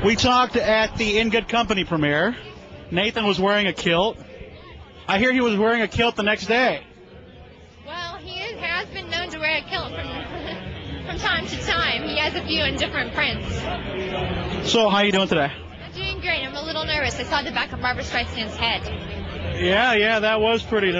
We talked at the In Good Company premiere. Nathan was wearing a kilt. I hear he was wearing a kilt the next day. Well, has been known to wear a kilt from time to time. He has a few in different prints. So, how are you doing today? I'm doing great. I'm a little nervous. I saw the back of Barbra Streisand's head. Yeah, that was pretty.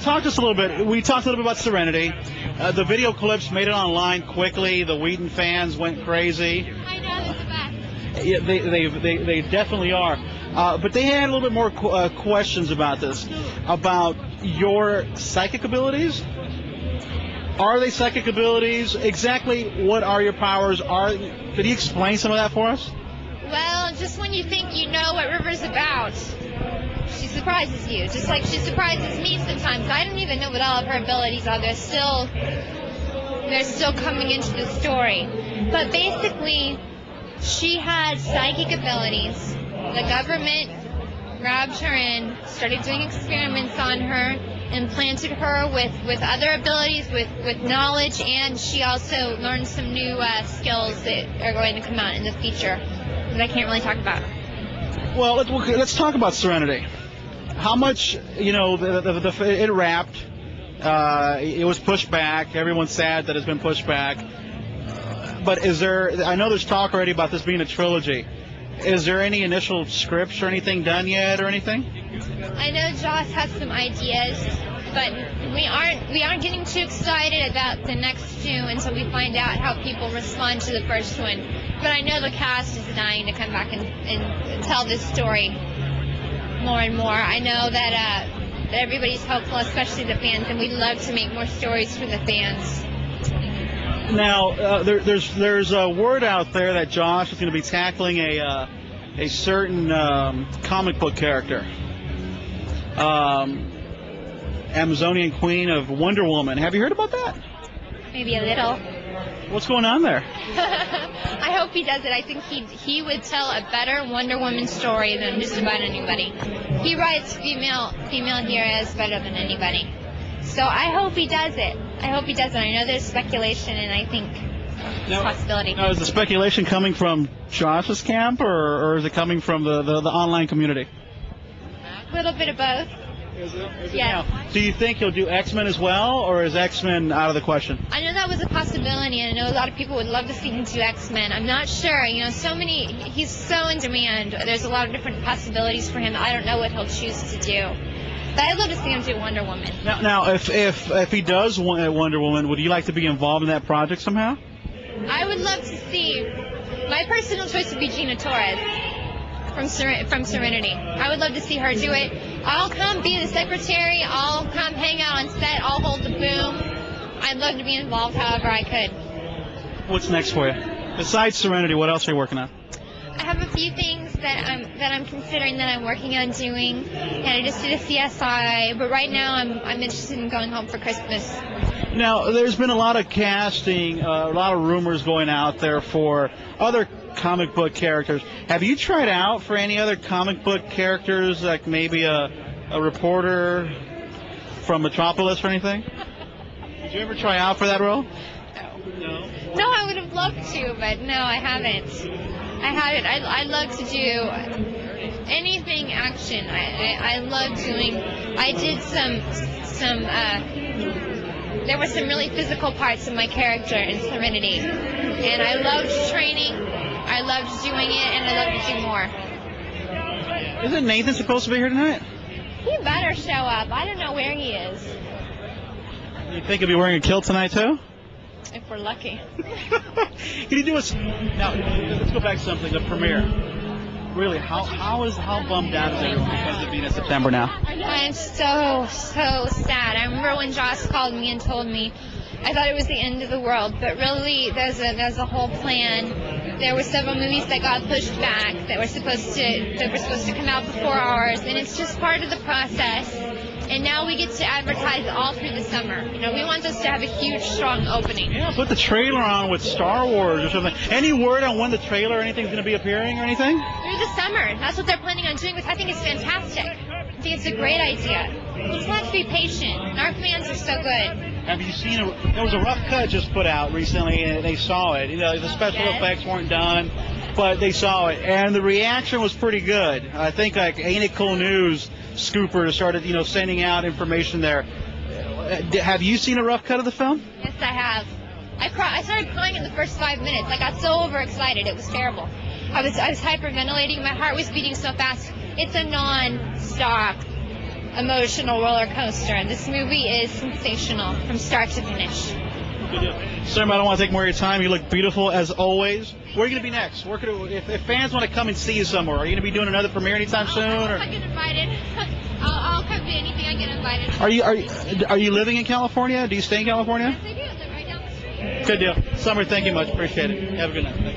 Talk to us a little bit. We talked a little bit about Serenity. The video clips made it online quickly. The Whedon fans went crazy. I know, they're the best. Yeah, they definitely are. But they had a little bit more questions about this, about your psychic abilities. Are they psychic abilities? Exactly what are your powers? Could you explain some of that for us? Well, just when you think you know what River's about, she surprises you, just like she surprises me sometimes. I don't even know what all of her abilities are. They're still coming into the story. But basically, she had psychic abilities. The government grabbed her in, started doing experiments on her, implanted her with other abilities, with knowledge, and she also learned some new skills that are going to come out in the future that I can't really talk about. Well, let's talk about Serenity. How much, it wrapped. It was pushed back. Everyone's sad that it's been pushed back. But I know there's talk already about this being a trilogy. Is there any initial scripts or anything done yet or anything? I know Joss has some ideas, but we aren't getting too excited about the next two until we find out how people respond to the first one. But I know the cast is dying to come back and tell this story more and more. I know that everybody's hopeful, especially the fans, and we'd love to make more stories for the fans. Now, there's a word out there that Josh is going to be tackling a certain comic book character, Amazonian Queen of Wonder Woman. Have you heard about that? Maybe a little. What's going on there? I hope he does it. I think he would tell a better Wonder Woman story than just about anybody. He writes female heroes better than anybody. So I hope he does it. I know there's speculation, and I think it's a possibility. Now, is the speculation coming from Josh's camp, or is it coming from the online community? A little bit of both. Is it yeah. Now, do you think he'll do X-Men as well, or is X-Men out of the question? I know that was a possibility, and I know a lot of people would love to see him do X-Men. I'm not sure. He's so in demand. There's a lot of different possibilities for him. I don't know what he'll choose to do. But I'd love to see him do Wonder Woman. Now, if he does Wonder Woman, would you like to be involved in that project somehow? I would love to see. My personal choice would be Gina Torres from Serenity. I would love to see her do it. I'll come be the secretary. I'll come hang out on set. I'll hold the boom. I'd love to be involved however I could. What's next for you? Besides Serenity, what else are you working on? I have a few things that I'm considering that I'm working on doing, and I just did a CSI. But right now, I'm interested in going home for Christmas. Now, there's been a lot of casting, a lot of rumors going out there for other comic book characters. Have you tried out for any other comic book characters, like maybe a reporter from Metropolis or anything? Did you ever try out for that role? No. No, I would have loved to, but no, I haven't. I love to do anything action. I love doing. I did there were some really physical parts of my character in Serenity, and I loved training. I loved doing it, and I love to do more. Isn't Nathan supposed to be here tonight? He better show up. I don't know where he is. You think he'll be wearing a kilt tonight too? If we're lucky. Can you do us now? Let's go back to something. The premiere. Really, how bummed out is everyone because of being in September now? I'm so sad. I remember when Joss called me and told me, I thought it was the end of the world, but really there's a whole plan. There were several movies that got pushed back that were supposed to come out before ours, and it's just part of the process. And now we get to advertise all through the summer. We want this to have a huge, strong opening. Yeah, put the trailer on with Star Wars or something. Any word on when the trailer or anything's going to be appearing or anything? Through the summer. That's what they're planning on doing, which I think is fantastic. I think it's a great idea. We just have to be patient. And our fans are so good. Have you seen there was a rough cut just put out recently, and they saw it. You know, the special effects weren't done, but they saw it, and the reaction was pretty good. I think like Ain't It Cool News scooper started, sending out information there. Have you seen a rough cut of the film? Yes, I have. I started crying in the first 5 minutes. I got so overexcited. It was terrible. I was hyperventilating. My heart was beating so fast. It's a non-stop emotional roller coaster, and this movie is sensational from start to finish. Sir, I don't want to take more of your time. You look beautiful as always. Where are you going to be next? If fans want to come and see you somewhere, are you going to be doing another premiere anytime soon? Or? I get invited. I'll come to anything I get invited. Are you living in California? Do you stay in California? Yes, I do. I live right down the street. Good deal. Summer, thank you much. Appreciate it. Have a good night.